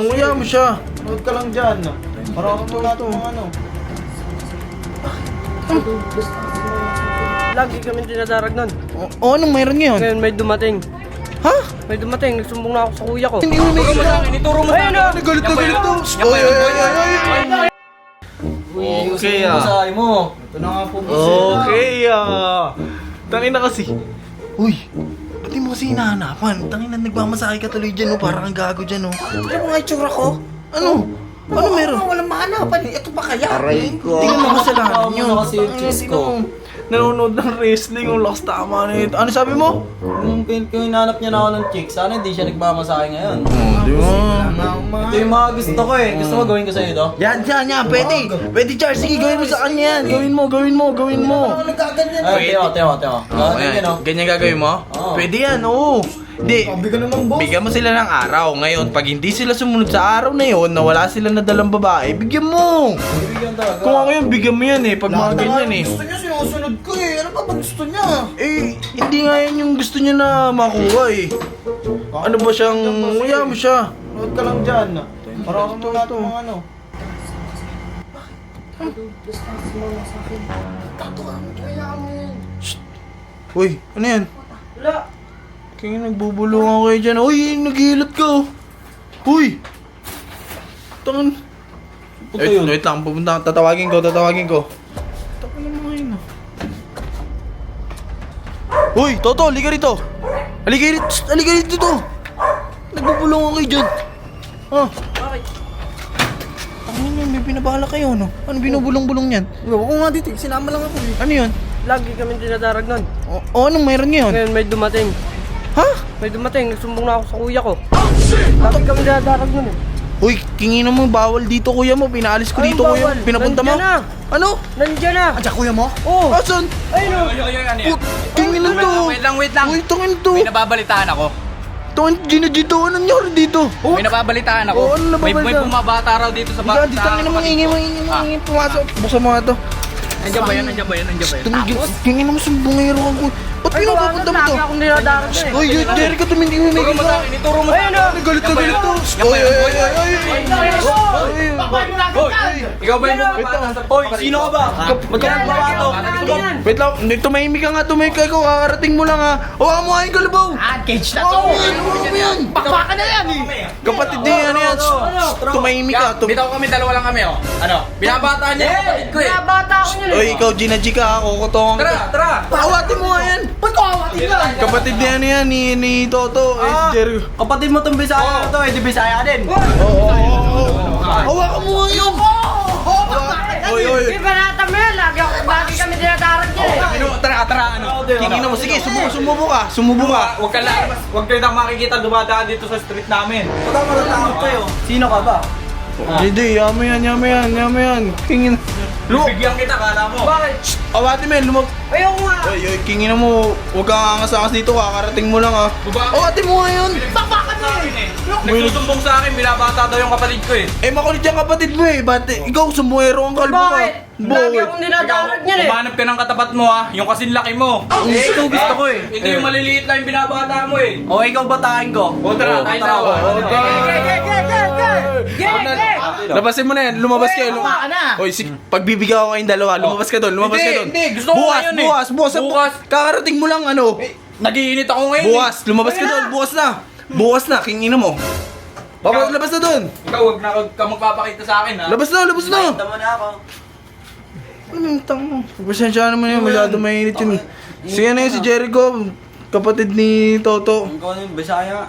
Kuya mo siya. Huwag ka lang dyan. Parang ako lahat ng ano. Lagi kami dinadarag nun. O anong mayroon ngayon? Ngayon may dumating. Ha? May dumating, nagsumbong na ako sa kuya ko. Hindi mo may Ituro mo sa akin, ituro mo sa akin. Galit na galit to. Oy, oy, oy, oy. Okay basahin mo. Ito na nga po. Okay Tangin na kasi. Uy, ba't di mo kasi hinahanapan? Tangin na nagmamasahe ka tuloy dyan, no? Parang ang gago dyan, no? Ano mo nga itsura ko? Ano? Ano meron? Walang mahanapan eh. Ito ba kaya? Aray ko. Tingnan mo kasalanan yun. Kasi yung chicks ko. Nanonood ng wrestling, yung lakas tama na ito. Ano sabi mo? Kung hinanap niya na ako ng chicks, sana hindi siya nagmamasahe ngayon. Di ba? Ito yung mga gusto ko eh. Gusto mo gawin ko sa'yo ito? Yan, pwede. Pwede, Charles. Sige, gawin mo sa kanya yan. Gawin mo. Ano nagkaganyan? Ay, Teo. Ganyan o. Ganyan gagawin mo? Oo. Pwede yan, oo. Hindi. Bigyan naman boss. Bigyan mo sila ng araw. Ngayon, pag hindi sila sumunod sa araw na yun, na wala sila nadalang babae, bigyan mo. Bigyan talaga. Kung ako yun, bigyan mo yan eh. Pag mga ganyan eh. Gusto niya sinusunod ko eh. Ano pa ba gusto niya? Eh, hindi nga yan yung gusto niya na makuha eh. Ano ba siyang... Kuya mo siya. Huwag ka lang dyan. Parang ako lahat ng ano. Uy, ano yan? Wala. Kaya nagbubulungan kayo dyan. Uy, naghihilot ka. Uy! Tangan. Puto yun. Wait lang, pupunta. Tatawagin ko. Tangan na mga yun ah. Uy, Toto, halika rito. Halika rito to. Nagbubulungan kayo dyan. Ah, Bakit? ano yun? May binabala kayo, no? Ano binubulong-bulong yan? Ako nga dito. Sinama lang ako eh. Ano yun? Lagi kami dinadarag nun. O anong mayroon ngayon? Ngayon may dumating. Ha? May dumating, nagsumbong na ako sa kuya ko. Lagi kami dinadarag nun eh. Uy, kinginan mo, bawal dito kuya mo. Pinaalis ko Anong dito kuya bawal? mo. Pinapunta mo? Nandiyan na. Ano? Nandiyan na. Andiyan kuya mo? Oo. Asan? Ayun o. Kinginan to. Wait lang. Uy, tangin to. May nababalitaan ako. Tangin, ginagito. Anong nangyari dito? May nababalitaan ako. Oh, ano May nababalitaan? bumabata raw dito sa Ika, dito tangin mo, ingay mo. Pumasok. Buksan mo nga to. Andiyan ba yan? Tingin mo, sumbungero ako. Ba't pinapapunta mo to? Lagi akong dinadarag nun eh. Uy, Jericho, tumindi mo may Ituro mo sa akin, ituro mo sa akin. Ayun o. Galit na galit to. Uy, Ikaw ba yung bumabata? Hoy, sino ka ba? Ba't ka nagbabato? Wait lang, hindi, tumahimik ka nga, tumahimik ka. Ikaw, kakarating mo lang ha. Hawakan mo nga yung kalabaw. Cage na to. Hawakan mo yan. Bakbakan na yan eh. Kapatid din yan yan. Tumahimik ka. Bitaw kami, dalawa lang kami oh. Ano? Binabata niya yung kapatid ko eh. Bata ako yun Uy, eh. ikaw, Gina G ka, kukutongan Tara, kita. tara. Awatin mo nga yan. Ba't ko awatin ka? Kapatid din yan ni Toto. Jericho. Kapatid mo tong Bisaya na to eh. Di Bisaya din. Hawakan mo nga yun. Oy, Di ba natam yan? Lagi kami dinadarag yan eh. Ano? Tara, ano? Kingin mo. Sige, sumubo ka. Sumubo ka. Huwag ka lang. Huwag kayo na makikita dumadaan dito sa street namin. Huwag ka matatakot kayo. Sino ka ba? Hindi, yama yan. Kingin. Bibigyan kita, kala mo. Bakit? Awati men, Ayaw nga. Oy, kingin mo. Huwag kang angas-angas dito, kakarating mo lang ha. Baba. Awati mo nga yun. Bakbakan mo eh. Nagsusumbong sa akin, binabata daw yung kapatid ko eh. Eh, makulit yung kapatid mo eh. Ba't ikaw sumuero ang kalbo ka? Bakit? Lagi akong dinadarag yan eh. Umanap ka ng katapat mo ah, yung kasing laki mo. Eh, ikaw gusto ko eh. Ito yung maliliit lang yung binabata mo eh. O, ikaw bataan ko. O tara, tayo na. Labasin mo na yan, lumabas kayo. Baka na. Oy, pagbibigyan ko kayong dalawa, lumabas ka doon, lumabas ka doon. Hindi, gusto ko ngayon eh. Bukas. Kakarating mo lang ano. Nagiinit ako ngayon Bukas, lumabas ka doon, bukas na, kingin mo. Labas na doon. Ikaw, huwag na ka magpapakita sa akin ha. Labas na. Tama na ako. Ano yung tang mo? Pasensya naman yun, masyado mainit yun. Sige na yun si Jericho, kapatid ni Toto. Ikaw yung Bisaya.